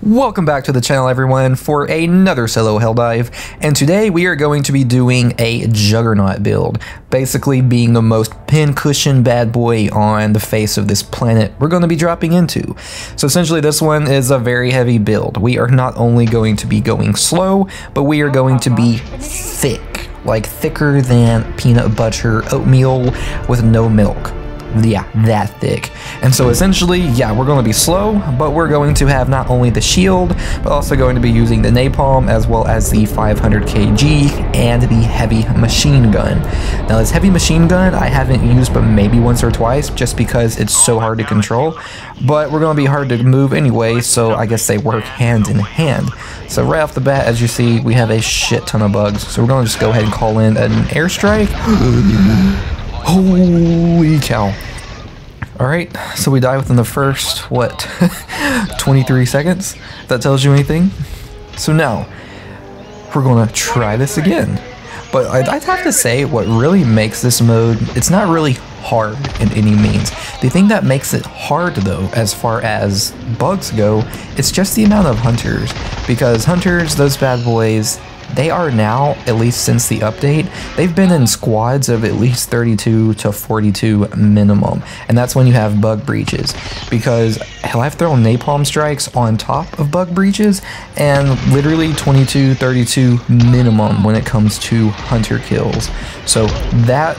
Welcome back to the channel, everyone, for another solo Helldive, and today we are going to be doing a Juggernaut build, basically being the most pincushion bad boy on the face of this planet we're going to be dropping into. So essentially this one is a very heavy build. We are not only going to be going slow, but we are going to be thick, like thicker than peanut butter oatmeal with no milk. Yeah, that thick. And so essentially, yeah, we're going to be slow, but we're going to have not only the shield, but also going to be using the napalm as well as the 500 kg and the heavy machine gun. Now this heavy machine gun I haven't used but maybe once or twice just because it's so hard to control, but we're going to be hard to move anyway, so I guess they work hand in hand. So right off the bat, as you see, we have a shit ton of bugs, so we're going to just go ahead and call in an airstrike. Holy cow. Alright, so we die within the first, what, 23 seconds? If that tells you anything. So now, we're gonna try this again. But I'd have to say, what really makes this mode, it's not really hard in any means. The thing that makes it hard though, as far as bugs go, it's just the amount of hunters. Because hunters, those bad boys, they are now, at least since the update, they've been in squads of at least 32 to 42 minimum. And that's when you have bug breaches. Because hell, I've thrown napalm strikes on top of bug breaches, and literally 22, 32 minimum when it comes to hunter kills. So that,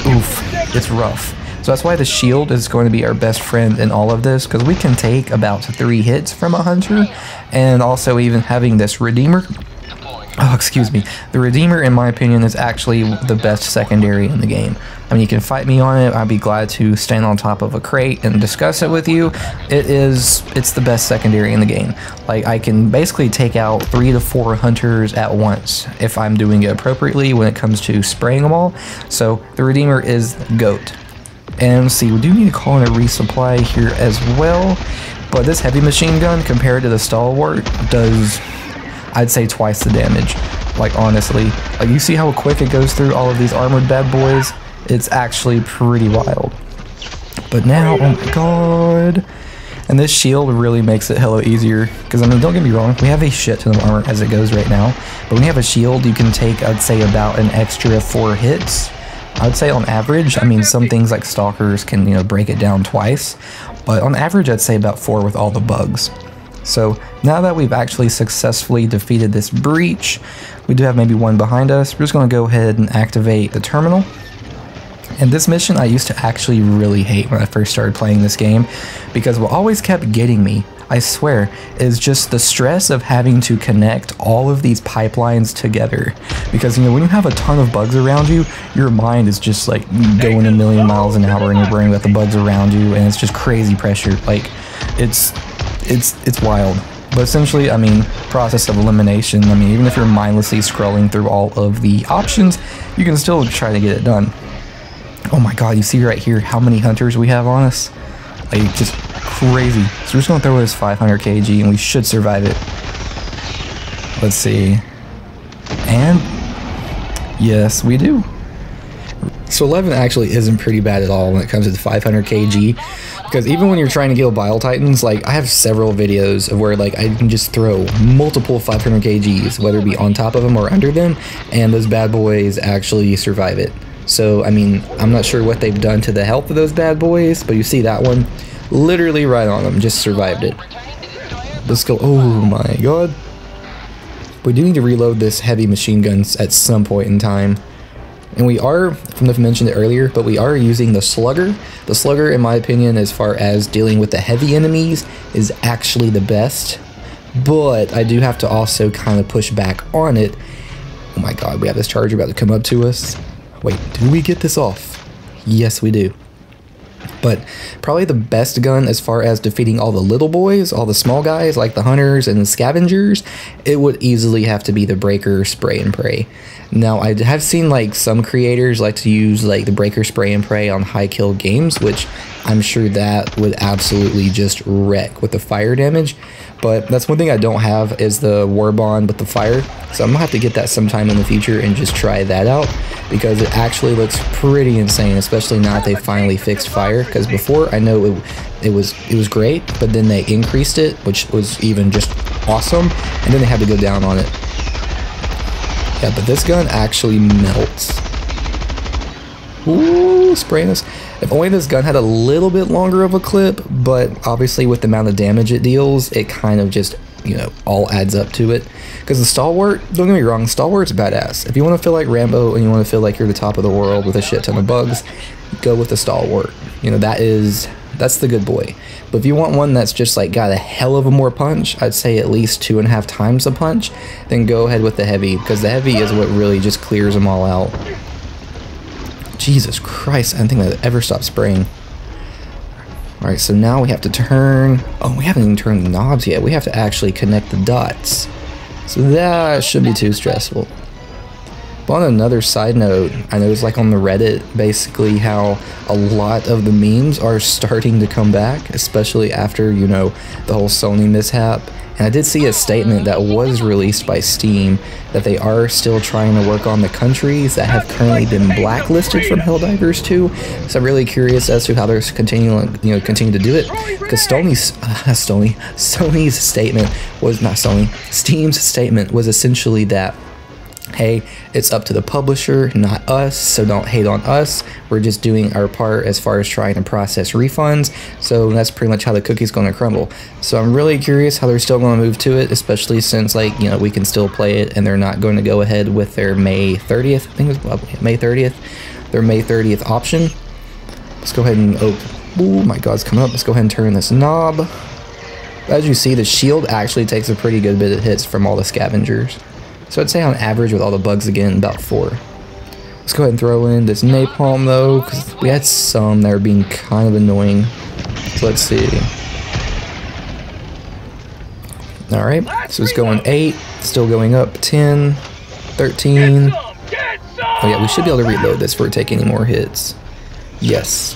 oof, it's rough. So that's why the shield is going to be our best friend in all of this, because we can take about 3 hits from a hunter, and also even having this Redeemer. Oh, excuse me. The Redeemer, in my opinion, is actually the best secondary in the game. I mean, you can fight me on it. I'd be glad to stand on top of a crate and discuss it with you. It's the best secondary in the game. Like, I can basically take out 3 to 4 hunters at once if I'm doing it appropriately when it comes to spraying them all. So the Redeemer is GOAT. And see, we do need to call in a resupply here as well. But this heavy machine gun, compared to the Stalwart, does, I'd say, twice the damage. Like, honestly, like, you see how quick it goes through all of these armored bad boys? It's actually pretty wild. But now, oh my god, and this shield really makes it hella easier, because I mean, don't get me wrong, we have a shit ton of armor as it goes right now, but when you have a shield, you can take, I'd say, about an extra 4 hits. I'd say on average. I mean, some things like stalkers can, you know, break it down twice, but on average I'd say about 4 with all the bugs. So now that we've actually successfully defeated this breach, we do have maybe one behind us. We're just going to go ahead and activate the terminal. And this mission I used to actually really hate when I first started playing this game, because what always kept getting me, I swear, is just the stress of having to connect all of these pipelines together. Because, you know, when you have a ton of bugs around you, your mind is just like going a million miles an hour and you're worrying about the bugs around you, and it's just crazy pressure. Like, it's wild. But essentially, I mean, process of elimination, I mean, even if you're mindlessly scrolling through all of the options, you can still try to get it done. Oh my god, you see right here how many hunters we have on us? Like, just crazy. So we're just going to throw this 500 kg and we should survive it. Let's see. And yes, we do. So 11 actually isn't pretty bad at all when it comes to the 500 kg, because even when you're trying to kill Bile Titans, like, I have several videos of where, like, I can just throw multiple 500 kgs, whether it be on top of them or under them, and those bad boys actually survive it. So, I mean, I'm not sure what they've done to the health of those bad boys, but you see that one, literally right on them, just survived it. Let's go. Oh my god. We do need to reload this heavy machine guns at some point in time. And we are, I don't know if I mentioned it earlier, but we are using the Slugger. The Slugger, in my opinion, as far as dealing with the heavy enemies, is actually the best. But I do have to also kind of push back on it. Oh my god, we have this charger about to come up to us. Wait, do we get this off? Yes, we do. But probably the best gun as far as defeating all the little boys, all the small guys like the hunters and the scavengers, it would easily have to be the breaker spray and pray. Now, I have seen like some creators like to use like the breaker spray and pray on high kill games, which I'm sure that would absolutely just wreck with the fire damage. But that's one thing I don't have, is the war bond with the fire. So I'm gonna have to get that sometime in the future and just try that out, because it actually looks pretty insane, especially now that they finally fixed fire. Because before, I know it was great, but then they increased it, which was even just awesome, and then they had to go down on it. Yeah, but this gun actually melts. Ooh, spraying us. If only this gun had a little bit longer of a clip, but obviously with the amount of damage it deals, it kind of just, you know, all adds up to it. Because the stalwart, don't get me wrong, stalwart's badass. If you want to feel like Rambo and you want to feel like you're the top of the world with a shit ton of bugs, go with the stalwart. You know, that's the good boy. But if you want one that's just like got a hell of a more punch, I'd say at least 2.5 times the punch, then go ahead with the heavy, because the heavy is what really just clears them all out. Jesus Christ, I don't think that ever stopped spraying. Alright, so now we have to turn... Oh, we haven't even turned the knobs yet. We have to actually connect the dots. So that shouldn't be too stressful. But on another side note, I noticed like on the Reddit, basically how a lot of the memes are starting to come back, especially after, you know, the whole Sony mishap. And I did see a statement that was released by Steam that they are still trying to work on the countries that have currently been blacklisted from Helldivers 2. So I'm really curious as to how they're continue to do it. Because Sony's statement was not Sony. Steam's statement was essentially that, hey, it's up to the publisher, not us, so don't hate on us. We're just doing our part as far as trying to process refunds. So that's pretty much how the cookie's going to crumble. So I'm really curious how they're still going to move to it, especially since, like, you know, we can still play it and they're not going to go ahead with their May 30th, I think it was May 30th, their May 30th option. Let's go ahead and open. Oh my God, it's coming up. Let's go ahead and turn this knob. As you see, the shield actually takes a pretty good bit of hits from all the scavengers. So I'd say on average with all the bugs again, about 4. Let's go ahead and throw in this napalm though, because we had some that were being kind of annoying. So let's see. Alright, so it's going 8, still going up 10, 13. Oh yeah, we should be able to reload this before we take any more hits. Yes.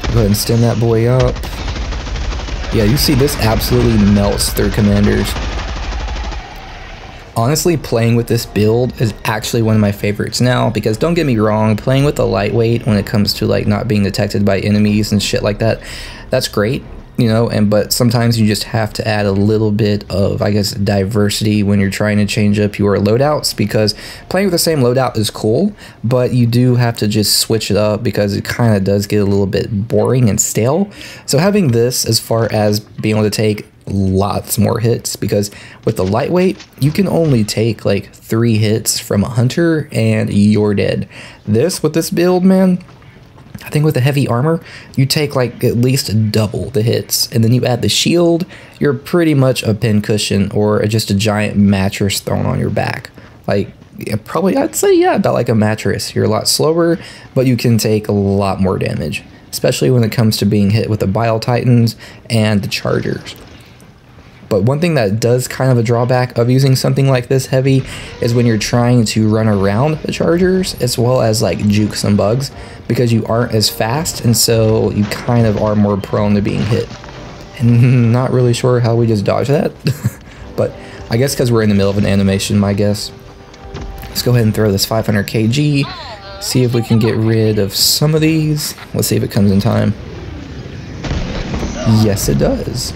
Go ahead and stand that boy up. Yeah, you see this absolutely melts their commanders. Honestly, playing with this build is actually one of my favorites now, because don't get me wrong, playing with the lightweight when it comes to like not being detected by enemies and shit like that, that's great, you know, but sometimes you just have to add a little bit of, I guess, diversity when you're trying to change up your loadouts, because playing with the same loadout is cool, but you do have to just switch it up because it kind of does get a little bit boring and stale. So having this as far as being able to take lots more hits, because with the lightweight you can only take like 3 hits from a hunter and you're dead. This, with this build, man, I think with the heavy armor you take like at least double the hits, and then you add the shield, you're pretty much a pincushion or just a giant mattress thrown on your back. Like, yeah, probably I'd say, yeah, about like a mattress. You're a lot slower, but you can take a lot more damage, especially when it comes to being hit with the Bile Titans and the Chargers. But one thing that does kind of a drawback of using something like this heavy is when you're trying to run around the Chargers, as well as like juke some bugs, because you aren't as fast, and so you kind of are more prone to being hit. And not really sure how we just dodged that, but I guess because we're in the middle of an animation, my guess. Let's go ahead and throw this 500 kg, see if we can get rid of some of these. Let's see if it comes in time. Yes, it does.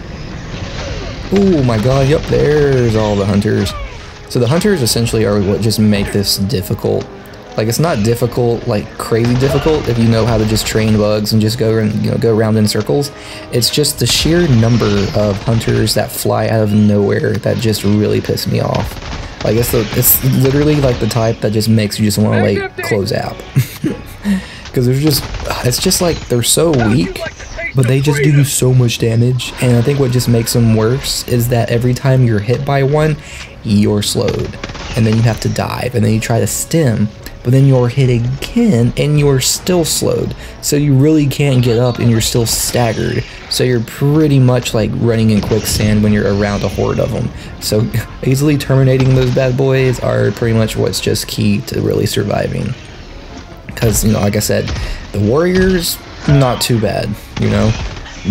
Oh my God, yep, there's all the hunters. So the hunters essentially are what just make this difficult. Like, it's not difficult, like crazy difficult, if you know how to just train bugs and just go and, you know, go around in circles. It's just the sheer number of hunters that fly out of nowhere that just really piss me off. Like, it's literally like the type that just makes you just want to like close app. Because it's just like they're so weak, but they just do so much damage. And I think what just makes them worse is that every time you're hit by one, you're slowed, and then you have to dive, and then you try to stem, but then you're hit again and you're still slowed, so you really can't get up and you're still staggered. So you're pretty much like running in quicksand when you're around a horde of them. So easily terminating those bad boys are pretty much what's just key to really surviving. Because, you know, like I said, the warriors, not too bad, you know.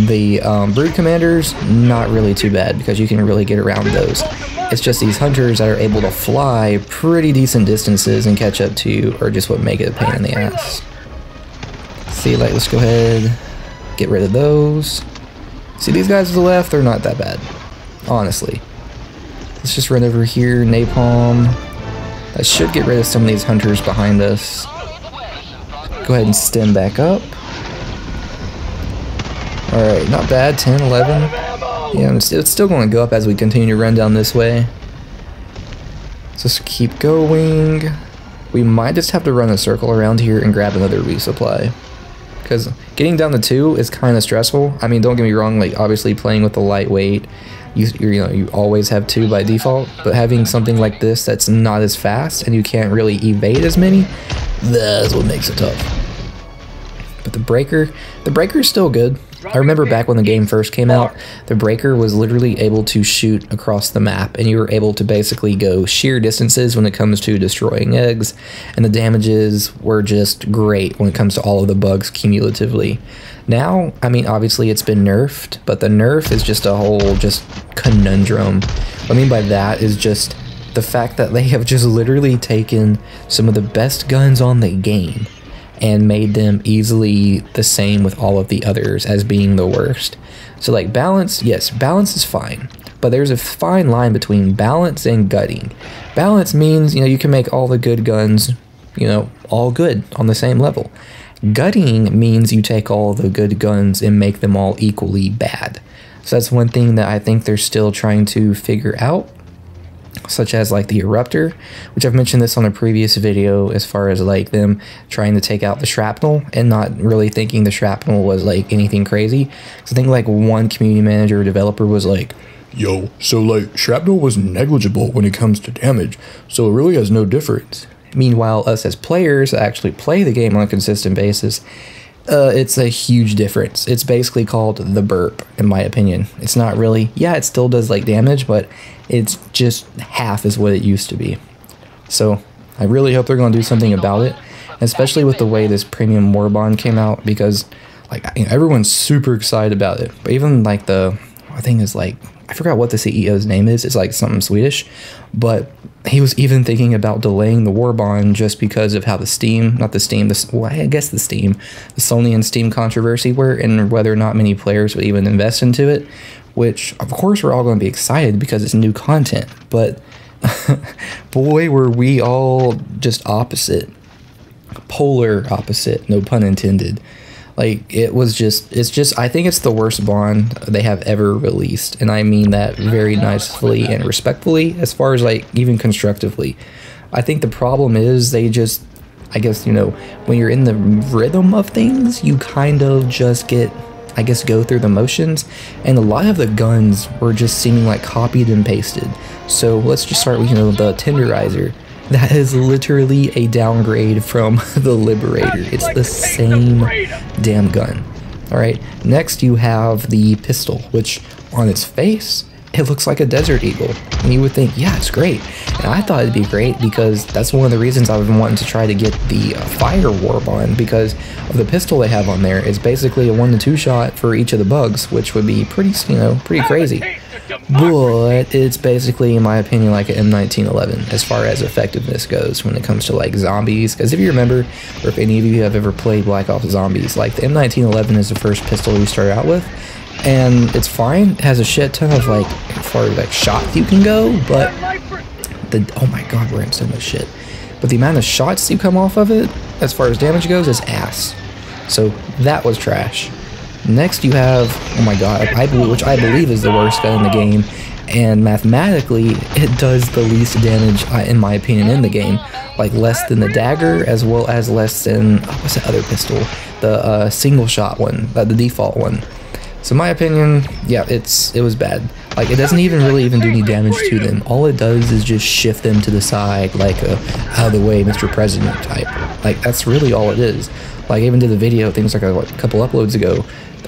The brood commanders, not really too bad, because you can really get around those. It's just these hunters that are able to fly pretty decent distances and catch up to you are just what make it a pain in the ass. See, like, let's go ahead, get rid of those. See, these guys to the left, they're not that bad, honestly. Let's just run over here, napalm. That should get rid of some of these hunters behind us. Go ahead and stem back up. Alright, not bad, 10, 11. Yeah, it's still going to go up as we continue to run down this way. So just keep going. We might just have to run a circle around here and grab another resupply. Because getting down to 2 is kind of stressful. I mean, don't get me wrong, like obviously playing with the lightweight, you always have 2 by default, but having something like this that's not as fast and you can't really evade as many, that's what makes it tough. But the breaker is still good. I remember back when the game first came out, the breaker was literally able to shoot across the map, and you were able to basically go sheer distances when it comes to destroying eggs, and the damages were just great when it comes to all of the bugs cumulatively. Now, I mean, obviously it's been nerfed, but the nerf is just a whole just conundrum. What I mean by that is just the fact that they have just literally taken some of the best guns on the game and made them easily the same with all of the others as being the worst. So like balance, yes, balance is fine, but there's a fine line between balance and gutting. Balance means, you can make all the good guns, all good on the same level. Gutting means you take all the good guns and make them all equally bad. So that's one thing that I think they're still trying to figure out, such as like the Eruptor, which I've mentioned this on a previous video as far as like them trying to take out the shrapnel and not really thinking the shrapnel was like anything crazy. So I think like one community manager or developer was like, yo, so like shrapnel was negligible when it comes to damage, so it really has no difference. Meanwhile, us as players that actually play the game on a consistent basis, it's a huge difference. It's basically called the burp, in my opinion. It's not really, yeah, it still does like damage, but it's just half is what it used to be. So I really hope they're going to do something about it, especially with the way this premium war bond came out, because like everyone's super excited about it. But even like I think it's like, I forgot what the CEO's name is. It's like something Swedish, but he was even thinking about delaying the war bond just because of how the Steam, the Sony and Steam controversy were, and whether or not many players would even invest into it, which of course we're all going to be excited because it's new content, but boy, were we all just opposite. Polar opposite, no pun intended. Like, it's just, I think it's the worst bond they have ever released, and I mean that very nicely and respectfully, as far as, like, even constructively. I think the problem is they just, I guess, when you're in the rhythm of things, you kind of just get, I guess, go through the motions, and a lot of the guns were just seeming like copied and pasted. So let's just start with, the Tenderizer. That is literally a downgrade from the Liberator. It's the same damn gun. Alright, next you have the pistol, which on its face, it looks like a Desert Eagle. And you would think, yeah, it's great. And I thought it'd be great because that's one of the reasons I've been wanting to try to get the Fire War Bond, because of the pistol they have on there. It's basically a 1 to 2 shot for each of the bugs, which would be pretty, pretty crazy. But it's basically, in my opinion, like an M1911 as far as effectiveness goes when it comes to like zombies. Because if you remember, or if any of you have ever played Black Ops Zombies, like the M1911 is the first pistol you start out with, and it's fine. It has a shit ton of like, as far as like shots you can go, but oh my god, we're in so much shit. But the amount of shots you come off of it, as far as damage goes, is ass. So that was trash. Next you have, oh my god, which I believe is the worst gun in the game, and mathematically it does the least damage, in my opinion, in the game. Like less than the dagger, as well as less than, what's the other pistol? The single shot one, the default one. So in my opinion, yeah, it was bad. Like, it doesn't even really do any damage to them. All it does is just shift them to the side, like a out of the way Mr. President type. Like, that's really all it is. Like, I even did a video, things like a couple uploads ago,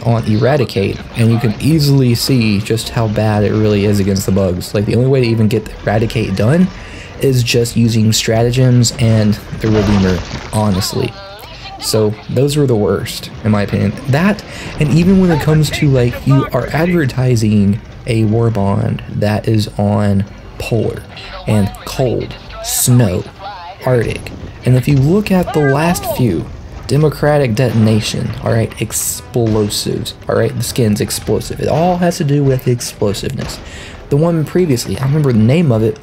on Eradicate, and you can easily see just how bad it really is against the bugs. Like, the only way to even get the Eradicate done is just using Stratagems and the Redeemer, honestly. So those were the worst, in my opinion. That, and even when it comes to, like, you are advertising a war bond that is on polar and cold, snow, Arctic, and if you look at the last few, democratic detonation, alright, explosives, alright, the skin's explosive. It all has to do with explosiveness. the one previously, I remember the name of it,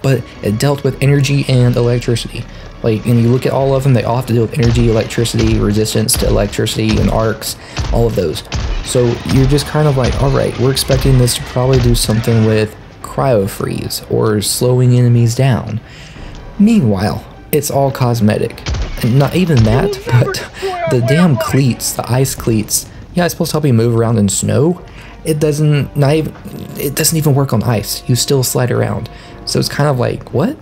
but it dealt with energy and electricity. Like, and you look at all of them, they all have to deal with energy, electricity, resistance to electricity, and arcs, all of those. So you're just kind of like, alright, we're expecting this to probably do something with cryo freeze or slowing enemies down. Meanwhile, it's all cosmetic. And not even that, but the damn cleats, the ice cleats, yeah, it's supposed to help you move around in snow. It doesn't even work on ice. You still slide around. So it's kind of like, what?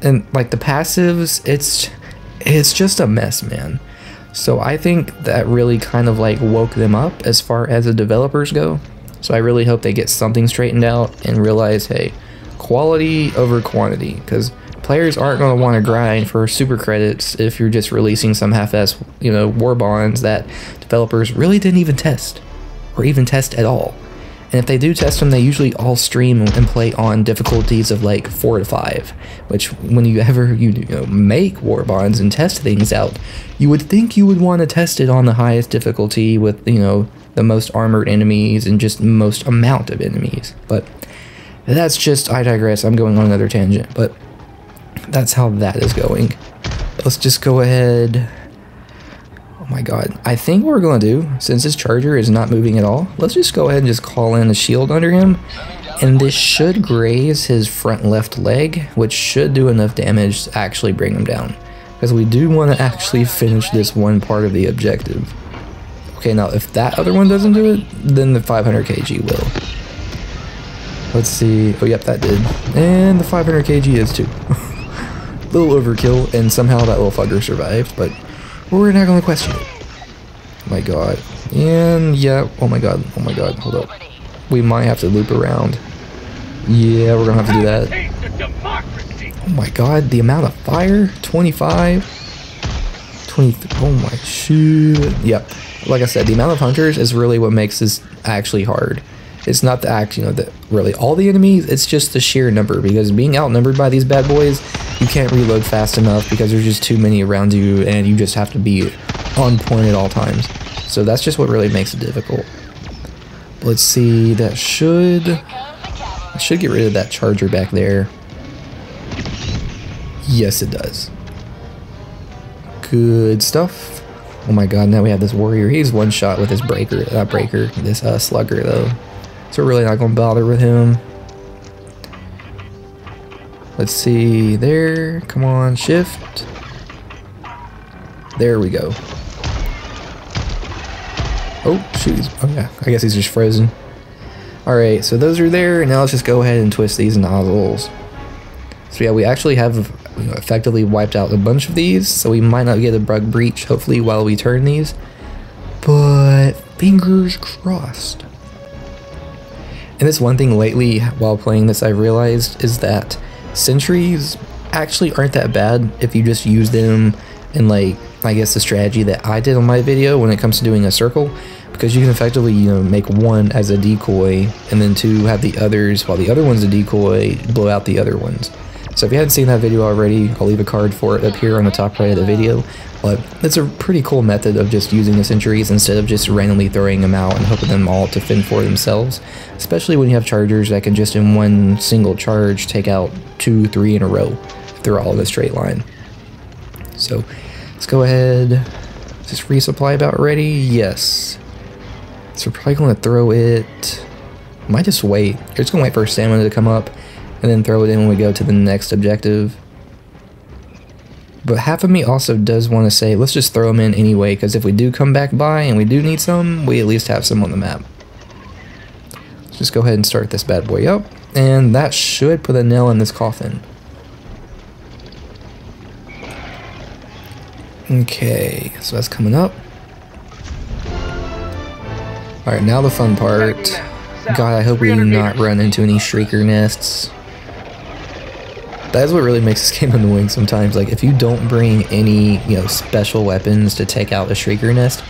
And like the passives, it's just a mess, man. So I think that really kind of like woke them up as far as the developers go. So I really hope they get something straightened out and realize, hey, quality over quantity, because players aren't going to want to grind for super credits if you're just releasing some half-ass, you know, war bonds that developers really didn't even test, or even test at all. And if they do test them, they usually all stream and play on difficulties of like 4 to 5, which when you know, make war bonds and test things out, you would think you would want to test it on the highest difficulty with, you know, the most armored enemies and just most amount of enemies. But that's just, I digress, I'm going on another tangent, but that's how that is going. Let's just go ahead. Oh my god, I think what we're going to do, since this charger is not moving at all, let's just go ahead and just call in a shield under him, and this should graze his front left leg, which should do enough damage to actually bring him down, because we do want to actually finish this one part of the objective. Okay, now if that other one doesn't do it, then the 500 kg will. Let's see, oh yep, that did, and the 500 kg is too. Little overkill, and somehow that little fucker survived, but we're not going to question it. Oh my god. And yeah, oh my god, hold up. We might have to loop around. Yeah, we're going to have to do that. Oh my god, the amount of fire? 25? 23, oh my shoot. Yep, like I said, the amount of hunters is really what makes this actually hard. It's not the act, you know, that really all the enemies, it's just the sheer number, because being outnumbered by these bad boys, you can't reload fast enough because there's just too many around you and you just have to be on point at all times. So that's just what really makes it difficult. Let's see, I should get rid of that charger back there. Yes, it does. Good stuff. Oh my god, now we have this warrior. He's one shot with his this slugger though. So we're really not going to bother with him. Let's see, there, come on, shift. There we go. Oh, shoot, oh yeah, I guess he's just frozen. Alright, so those are there, and now let's just go ahead and twist these nozzles. So yeah, we actually have, you know, effectively wiped out a bunch of these, so we might not get a bug breach, hopefully, while we turn these. But, fingers crossed. And this one thing lately, while playing this, I realized is that sentries actually aren't that bad if you just use them in, like, I guess the strategy that I did on my video when it comes to doing a circle, because you can effectively, you know, make one as a decoy and then two have the others, while the other one's a decoy, blow out the other ones. So if you haven't seen that video already, I'll leave a card for it up here on the top right of the video. But it's a pretty cool method of just using the sentries instead of just randomly throwing them out and hoping them all to fend for themselves. Especially when you have chargers that can just in one single charge take out 2, 3 in a row if they're all in a straight line. So let's go ahead. Is this resupply about ready? Yes. So we're probably going to throw it. Might just wait. We're just going to wait for stamina to come up and then throw it in when we go to the next objective. But half of me also does want to say, let's just throw them in anyway, because if we do come back by and we do need some, we at least have some on the map. Let's just go ahead and start this bad boy up, and that should put a nail in this coffin. Okay, so that's coming up. Alright, now the fun part. God, I hope we do not run into any shrieker nests. That's what really makes this game annoying sometimes. Like, if you don't bring any, you know, special weapons to take out a shrieker nest,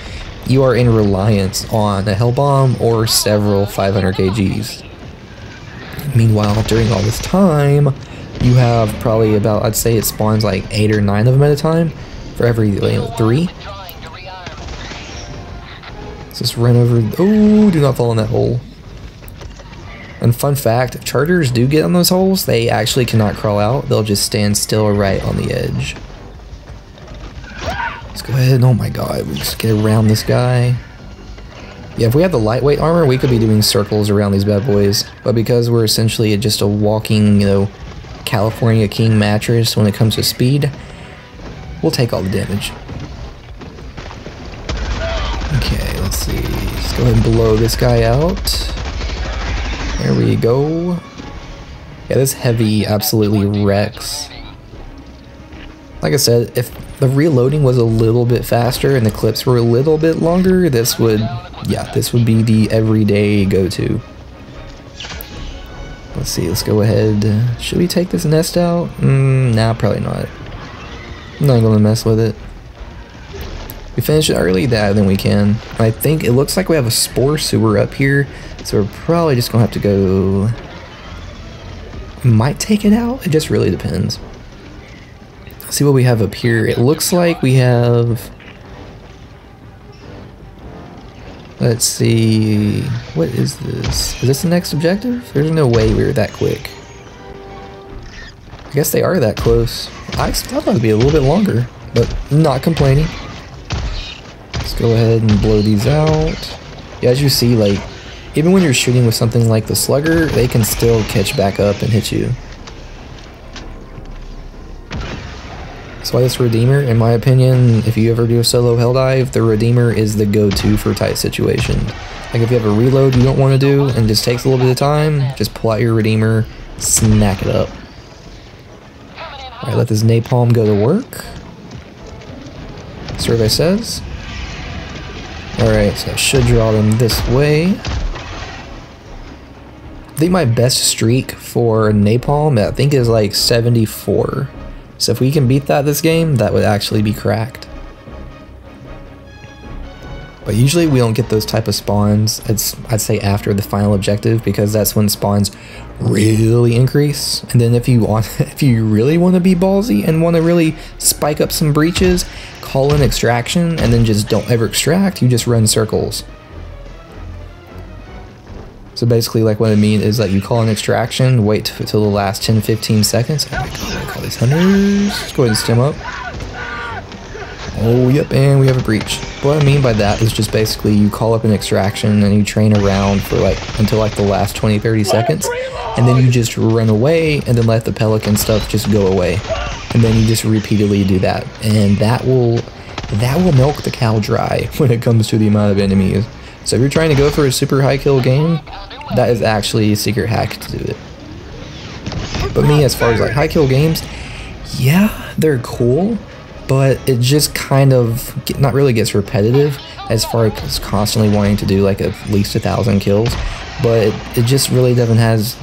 you are in reliance on a hell bomb or several 500 kgs. Meanwhile, during all this time, you have probably about, I'd say it spawns like 8 or 9 of them at a time for every, you know, 3. Let's just run over. Oh, do not fall in that hole. And fun fact, if chargers do get on those holes, they actually cannot crawl out. They'll just stand still right on the edge. Let's go ahead. Oh my god, we just get around this guy. Yeah, if we had the lightweight armor, we could be doing circles around these bad boys. But because we're essentially just a walking, you know, California King mattress when it comes to speed, we'll take all the damage. Okay, let's see. Let's go ahead and blow this guy out. There we go. Yeah, this heavy absolutely wrecks. Like I said, if the reloading was a little bit faster and the clips were a little bit longer, this would be the everyday go-to. Let's see, let's go ahead. Should we take this nest out? Nah, probably not. I'm not gonna mess with it. We finish it early, then we can. I think it looks like we have a spore sewer up here, so we're probably just gonna have to go. Might take it out. It just really depends. Let's see what we have up here. It looks like we have. Let's see. What is this? Is this the next objective? There's no way we were that quick. I guess they are that close. I thought it would be a little bit longer, but not complaining. Let's go ahead and blow these out. Yeah, as you see, like, even when you're shooting with something like the slugger, they can still catch back up and hit you. That's why this Redeemer, in my opinion, if you ever do a solo Helldive, the Redeemer is the go-to for tight situations. Like if you have a reload you don't want to do and just takes a little bit of time, just pull out your Redeemer, snack it up. Alright, let this napalm go to work. Survey says. Alright, so I should draw them this way. I think my best streak for napalm, I think, is like 74. So if we can beat that this game, that would actually be cracked. But usually we don't get those type of spawns, I'd say after the final objective, because that's when spawns really increase. And then if you really want to be ballsy and want to really spike up some breaches, call in extraction and then just don't ever extract, you just run circles. So basically, like, what I mean is that you call an extraction, wait till the last 10-15 seconds. Oh my god, I call these hunters. Let's go ahead and stem up. Oh, yep, and we have a breach. What I mean by that is just basically you call up an extraction and you train around for until like the last 20-30 seconds, and then you just run away and then let the pelican stuff just go away. And then you just repeatedly do that. And that will milk the cow dry when it comes to the amount of enemies. So if you're trying to go for a super high kill game, that is actually a secret hack to do it. But me, as far as like high kill games, yeah, they're cool, but it just kind of not really gets repetitive as far as constantly wanting to do like at least 1,000 kills. But it just really doesn't has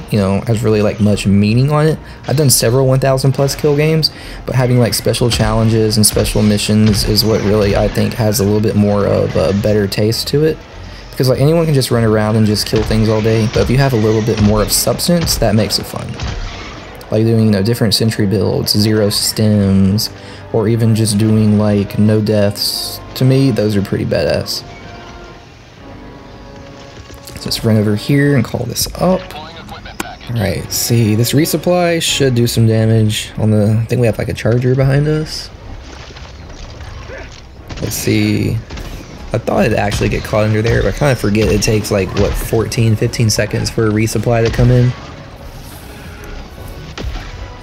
really like much meaning on it. I've done several 1,000 plus kill games, but having like special challenges and special missions is what really I think has a little bit more of a better taste to it. Because like anyone can just run around and just kill things all day, but if you have a little bit more of substance, that makes it fun. Like doing, different sentry builds, 0 stems, or even just doing like no deaths. To me, those are pretty badass. So let's run over here and call this up. Alright, see, this resupply should do some damage on the, I think we have like a charger behind us. Let's see. I thought it'd actually get caught under there, but I kind of forget it takes like, what, 14-15 seconds for a resupply to come in.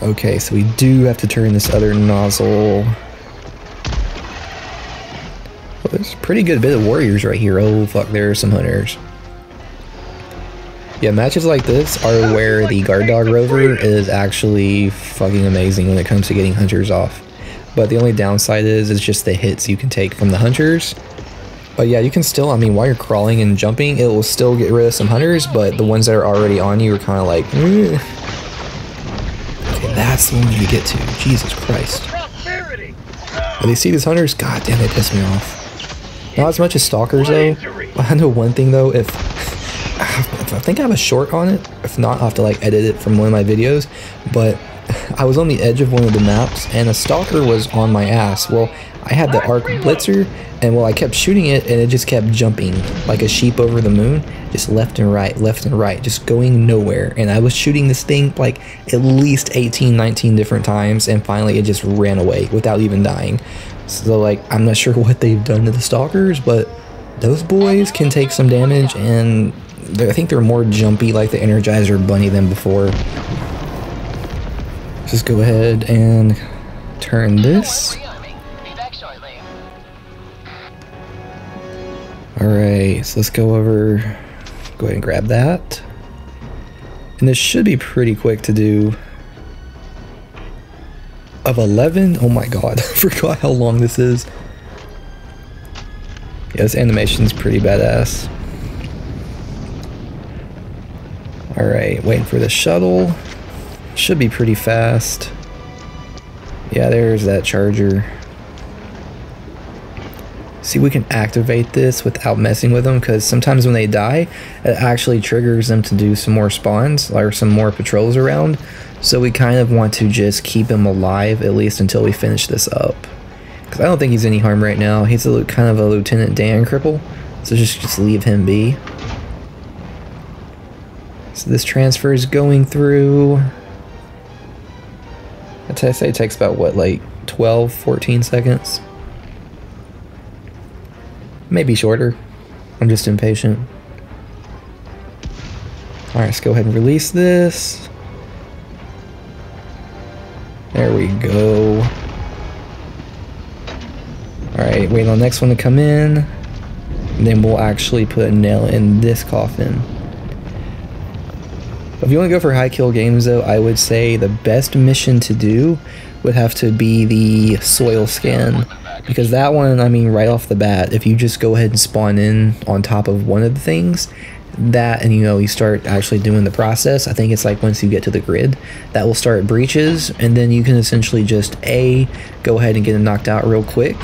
Okay, so we do have to turn this other nozzle. Well, there's a pretty good bit of warriors right here. Oh, fuck, there are some hunters. Yeah, matches like this are where the guard dog rover is actually fucking amazing when it comes to getting hunters off. But the only downside is just the hits you can take from the hunters. But yeah, you can still, I mean, while you're crawling and jumping, it will still get rid of some hunters, but the ones that are already on you are kind of like, eh. Okay, that's the one you get to. Jesus Christ. When they see these hunters, god damn, they piss me off. Not as much as stalkers, though. I know one thing, though, if I think I have a short on it. If not, I'll have to like edit it from one of my videos. But I was on the edge of one of the maps and a stalker was on my ass. Well, I had the arc blitzer, and well, I kept shooting it and it just kept jumping like a sheep over the moon, just left and right, just going nowhere. And I was shooting this thing like at least 18, 19 different times, and finally it just ran away without even dying. So like, I'm not sure what they've done to the stalkers, but those boys can take some damage, and I think they're more jumpy like the Energizer Bunny than before. Just go ahead and turn this. Alright, so let's go over, go ahead and grab that. And this should be pretty quick to do. Of 11? Oh my god, I forgot how long this is. Yeah, this animation's pretty badass. Alright, waiting for the shuttle. Should be pretty fast. Yeah, there's that charger. See, we can activate this without messing with them, because sometimes when they die, it actually triggers them to do some more spawns or some more patrols around. So we kind of want to just keep him alive, at least until we finish this up. Because I don't think he's any harm right now. He's kind of a Lieutenant Dan cripple, so just leave him be. So this transfer is going through. I'd say it takes about, what, like 12, 14 seconds? Maybe shorter. I'm just impatient. Alright, let's go ahead and release this. There we go. Alright, wait on the next one to come in. And then we'll actually put a nail in this coffin. If you want to go for high kill games though, I would say the best mission to do would have to be the soil scan. Because that one, I mean, right off the bat, if you just go ahead and spawn in on top of one of the things, that, and you know, you start actually doing the process, I think it's like once you get to the grid, that will start breaches, and then you can essentially just A, go ahead and get them knocked out real quick,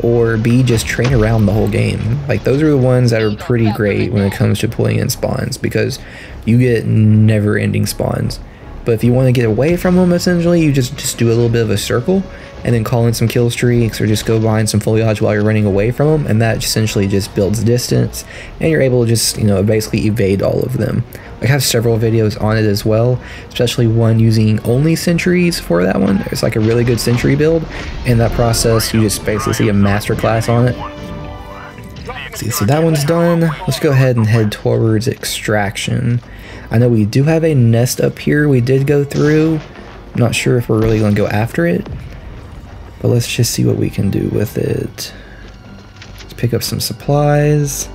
or B, just train around the whole game. Like, those are the ones that are pretty great when it comes to pulling in spawns, because you get never-ending spawns. But if you want to get away from them, essentially, you just do a little bit of a circle, and then call in some kill streaks, or just go behind some foliage while you're running away from them, and that essentially just builds distance, and you're able to just, you know, basically evade all of them. I have several videos on it as well, especially one using only sentries for that one. It's like a really good sentry build, and that process, you just basically see a masterclass on it. See, so that one's done. Let's go ahead and head towards extraction. I know we do have a nest up here we did go through. I'm not sure if we're really going to go after it, but let's just see what we can do with it. Let's pick up some supplies.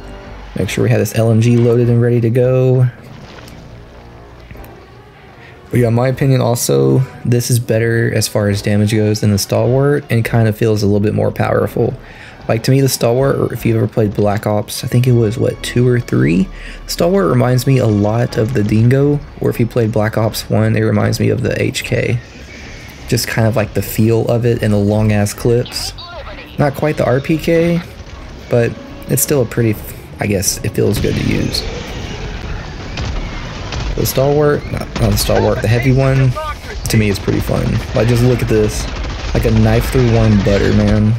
Make sure we have this LMG loaded and ready to go. But yeah, in my opinion also, this is better as far as damage goes than the Stalwart, and kind of feels a little bit more powerful. Like, to me, the Stalwart, or if you've ever played Black Ops, I think it was, what, 2 or 3? Stalwart reminds me a lot of the Dingo, or if you played Black Ops 1, it reminds me of the HK. Just kind of like the feel of it and the long-ass clips. Not quite the RPK, but it's still a pretty, I guess, it feels good to use. The Stalwart, not the Stalwart, the heavy one, to me is pretty fun. Like, just look at this. Like a knife through one butter, man.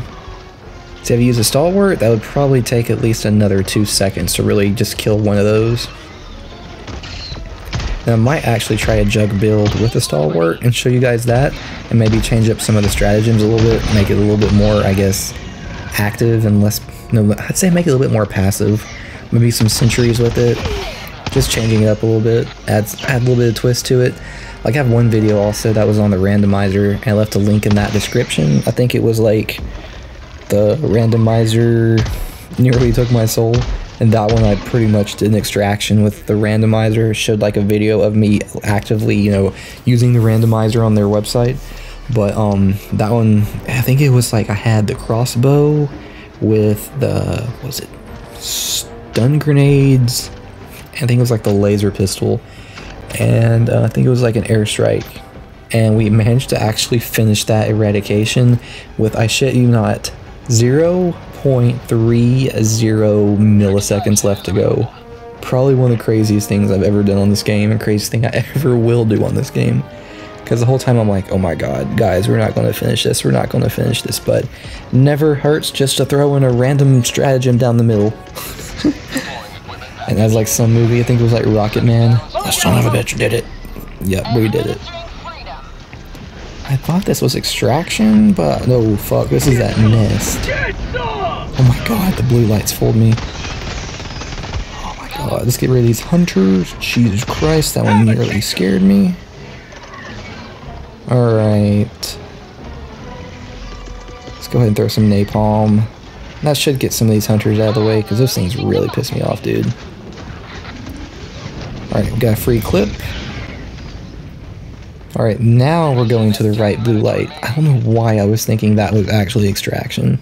So if you use a Stalwart, that would probably take at least another 2 seconds to really just kill one of those. Now I might actually try a jug build with a Stalwart and show you guys that, and maybe change up some of the stratagems a little bit, make it a little bit more, I guess, active and less, no, I'd say make it a little bit more passive. Maybe some sentries with it, just changing it up a little bit, add a little bit of twist to it. Like, I have one video also that was on the randomizer, and I left a link in that description. I think it was like, the randomizer nearly took my soul. And that one I pretty much did an extraction with the randomizer. It showed like a video of me actively, you know, using the randomizer on their website. But that one, I think it was like I had the crossbow with the, what was it, stun grenades. I think it was like the laser pistol. And I think it was like an airstrike. And we managed to actually finish that eradication with, I shit you not, 0.30 milliseconds left to go. probably one of the craziest things I've ever done on this game, and craziest thing I ever will do on this game. Because the whole time I'm like, oh my god, guys, we're not going to finish this, we're not going to finish this, but never hurts just to throw in a random stratagem down the middle. And as like some movie, I think it was like Rocket Man. Oh, son of a bitch, did it. Yep, we did it. I thought this was extraction, but no, fuck, this is that nest. Oh my god, the blue lights fooled me. Oh my god, let's get rid of these hunters. Jesus Christ, that one nearly scared me. Alright. Let's go ahead and throw some napalm. That should get some of these hunters out of the way, because those things really piss me off, dude. Alright, we got a free clip. Alright, now we're going to the right blue light. I don't know why I was thinking that was actually extraction.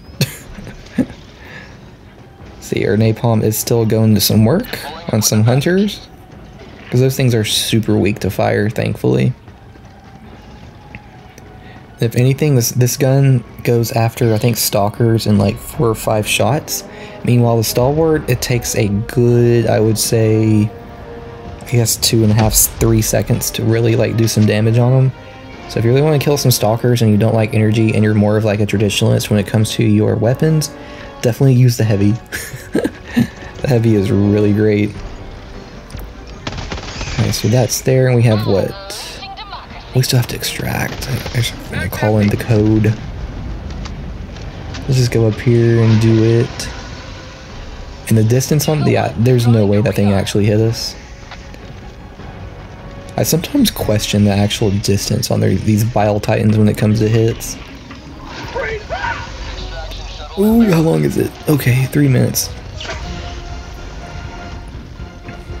See, our napalm is still going to some work on some hunters. Because those things are super weak to fire, thankfully. If anything, this gun goes after, I think, stalkers in like 4 or 5 shots. Meanwhile, the stalwart, it takes a good, I would say, I guess 2.5, 3 seconds to really like do some damage on them. So if you really want to kill some stalkers and you don't like energy and you're more of like a traditionalist when it comes to your weapons, definitely use the heavy. The heavy is really great. Okay, so that's there, and we have what? We still have to extract. I'm gonna call in the code. Let's just go up here and do it. And the distance on, yeah, there's no way that thing actually hit us. I sometimes question the actual distance on these Bile Titans when it comes to hits. Ooh, how long is it? Okay, 3 minutes.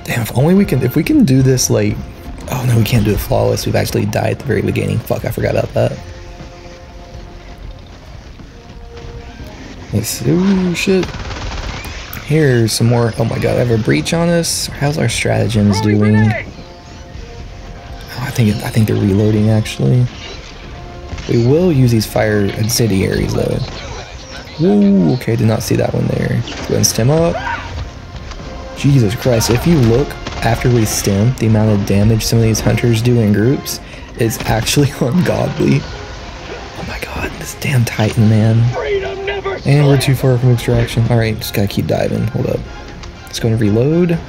Damn, if we can do this like, oh no, we can't do it flawless. We've actually died at the very beginning. Fuck, I forgot about that. Let's see. Ooh, shit. Here's some more. Oh my god, I have a breach on us. How's our stratagems doing? Oh, I think they're reloading actually. We will use these fire incendiaries though. Whoa, okay, did not see that one there. Let's go ahead and stem up. Jesus Christ, if you look after we stem, the amount of damage some of these hunters do in groups is actually ungodly. Oh my god, this damn Titan, man. And we're too far from extraction. Alright, just gotta keep diving. Hold up. Let's go and reload.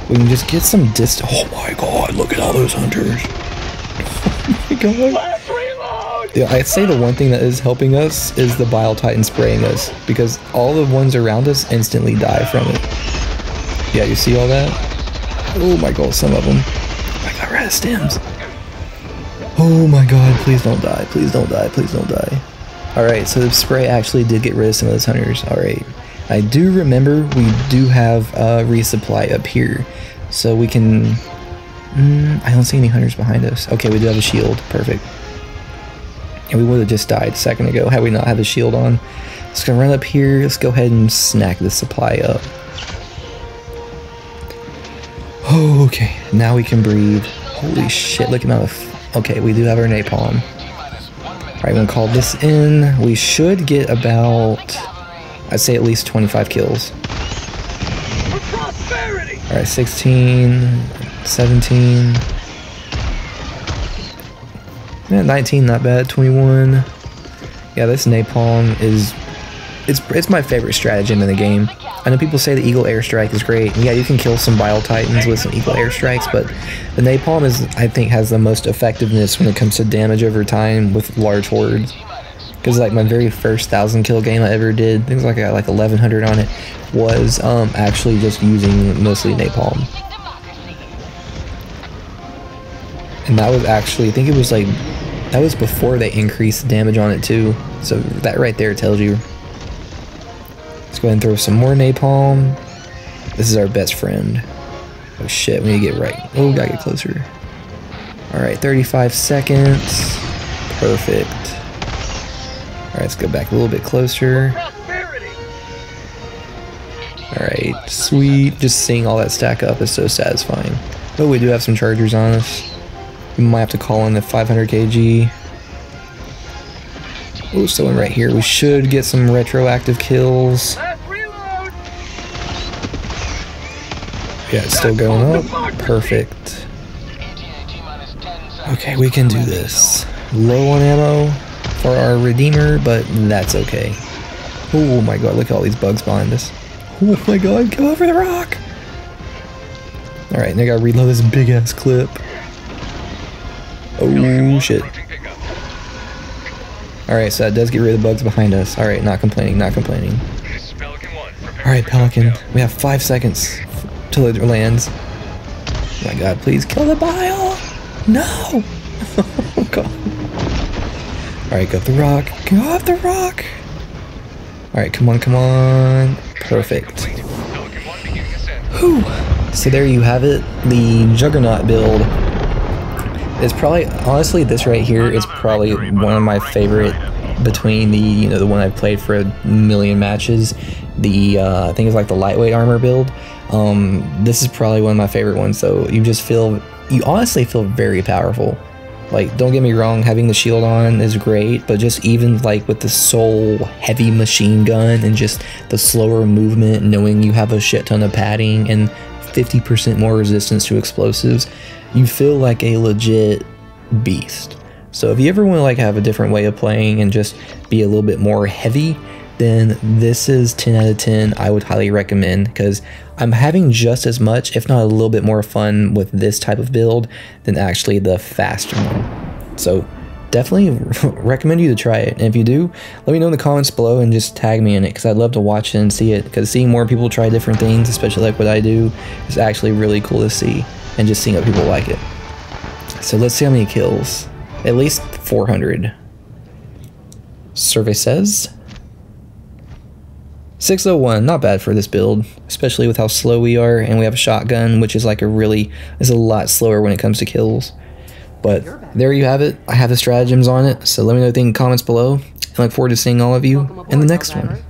We can just get some distance. Oh my god, look at all those hunters. Oh my god. Yeah, I'd say the one thing that is helping us is the Bile Titan spraying us, because all the ones around us instantly die from it. Yeah, you see all that? Oh my god, some of them. I got rid of stems. Oh my god, please don't die, please don't die, please don't die. Alright, so the spray actually did get rid of some of those hunters. Alright. I do remember we do have a resupply up here. So we can... I don't see any hunters behind us. Okay, we do have a shield. Perfect. And we would have just died a second ago had we not had the shield on. Let's go run up here. Let's go ahead and snack the supply up. Oh, okay. Now we can breathe. Holy shit, look at that. Okay, we do have our napalm. Alright, I'm gonna call this in. We should get about, I'd say at least 25 kills. Alright, 16, 17. Yeah, 19, not bad. 21. Yeah, this napalm is, it's my favorite stratagem in the game. I know people say the Eagle Airstrike is great. Yeah, you can kill some Bile Titans with some Eagle Airstrikes, but the napalm is, I think, has the most effectiveness when it comes to damage over time with large hordes. Because like my very first 1,000 kill game I ever did, things like I got like 1,100 on it, was actually just using mostly napalm. And that was actually, I think it was like, that was before they increased the damage on it too. So that right there tells you. Let's go ahead and throw some more napalm. This is our best friend. Oh shit, we need to get right. Oh, gotta get closer. Alright, 35 seconds. Perfect. Alright, let's go back a little bit closer. Alright, sweet. Just seeing all that stack up is so satisfying. Oh, we do have some chargers on us. We might have to call in the 500 kg. Oh, someone right here. We should get some retroactive kills. Yeah, it's still going up. Perfect. Okay, we can do this. Low on ammo for our Redeemer, but that's okay. Oh my god, look at all these bugs behind us. Oh my god, go over the rock! Alright, now I gotta reload this big ass clip. Oh shit. Alright, so that does get rid of the bugs behind us. Alright, not complaining, not complaining. Alright, Pelican, we have 5 seconds till it lands. Oh my god, please kill the bile! No! Oh god. Alright, go up the rock. Go up the rock! Alright, come on, come on. Perfect. Whew. So there you have it. The Juggernaut build is probably, honestly, this right here is probably one of my favorite between the, the one I've played for a million matches. The, I think it's like the lightweight armor build. This is probably one of my favorite ones, so you honestly feel very powerful. Like, don't get me wrong, having the shield on is great, but just even like with the soul heavy machine gun and just the slower movement, knowing you have a shit ton of padding and 50% more resistance to explosives, you feel like a legit beast. So if you ever want to like have a different way of playing and just be a little bit more heavy, then this is 10 out of 10. I would highly recommend, because I'm having just as much, if not a little bit more fun with this type of build than actually the faster one. So definitely recommend you to try it. And if you do, let me know in the comments below and just tag me in it, because I'd love to watch it and see it, because seeing more people try different things, especially like what I do, is actually really cool to see, and just seeing how people like it. So let's see how many kills. At least 400. Survey says 601, not bad for this build, especially with how slow we are, and we have a shotgun, which is like is a lot slower when it comes to kills. But there you have it. I have the stratagems on it, so let me know what you think in the comments below, and I look forward to seeing all of you in the next one.